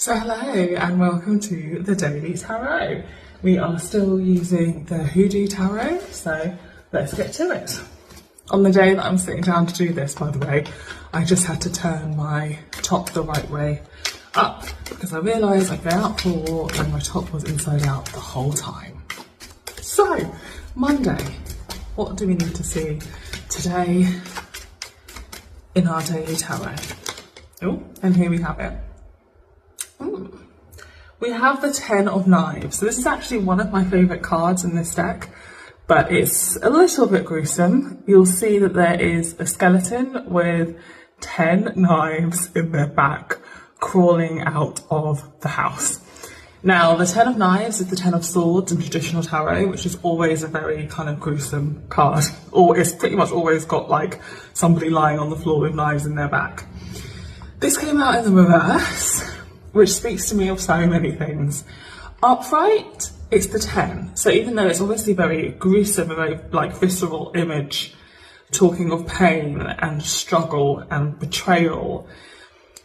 So hello and welcome to the Daily Tarot. We are still using the Hoodoo Tarot, so let's get to it. On the day that I'm sitting down to do this, by the way, I just had to turn my top the right way up because I realised I'd been out for a walk and my top was inside out the whole time. So, Monday, what do we need to see today in our Daily Tarot? Oh, and here we have it. We have the Ten of Knives. So this is actually one of my favourite cards in this deck, but it's a little bit gruesome. You'll see that there is a skeleton with 10 knives in their back crawling out of the house. Now, the Ten of Knives is the Ten of Swords in traditional tarot, which is always a very kind of gruesome card. Or it's pretty much always got like somebody lying on the floor with knives in their back. This came out in the reverse, which speaks to me of so many things. Upright, it's the 10. So even though it's obviously very gruesome, a very like visceral image, talking of pain and struggle and betrayal,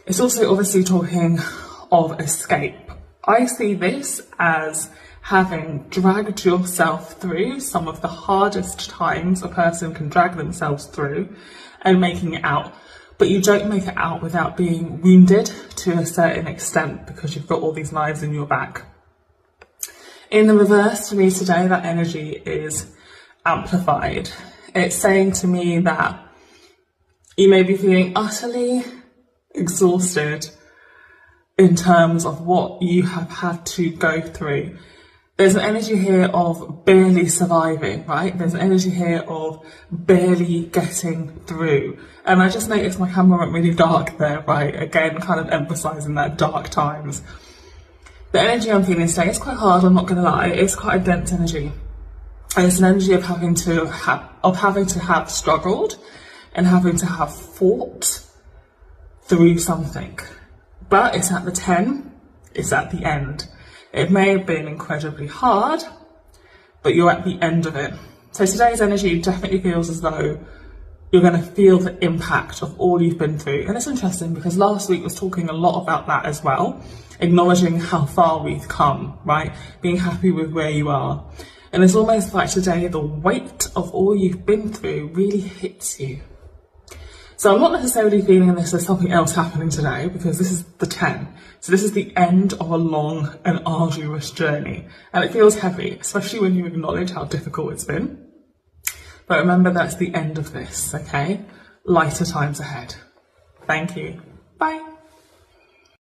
it's also obviously talking of escape. I see this as having dragged yourself through some of the hardest times a person can drag themselves through and making it out. But you don't make it out without being wounded to a certain extent because you've got all these knives in your back. In the reverse, for me today, that energy is amplified. It's saying to me that you may be feeling utterly exhausted in terms of what you have had to go through. There's an energy here of barely surviving, right? There's an energy here of barely getting through. And I just noticed my camera went really dark there, right? Again, kind of emphasising that dark times. The energy I'm feeling today is quite hard, I'm not going to lie. It's quite a dense energy. And it's an energy of having to have struggled and having to have fought through something. But it's at the 10, it's at the end. It may have been incredibly hard, but you're at the end of it. So today's energy definitely feels as though you're going to feel the impact of all you've been through. And it's interesting because last week was talking a lot about that as well, acknowledging how far we've come, right? Being happy with where you are. And it's almost like today the weight of all you've been through really hits you. So I'm not necessarily feeling this as something else happening today because this is the 10. So this is the end of a long and arduous journey. And it feels heavy, especially when you acknowledge how difficult it's been. But remember that's the end of this, okay? Lighter times ahead. Thank you. Bye.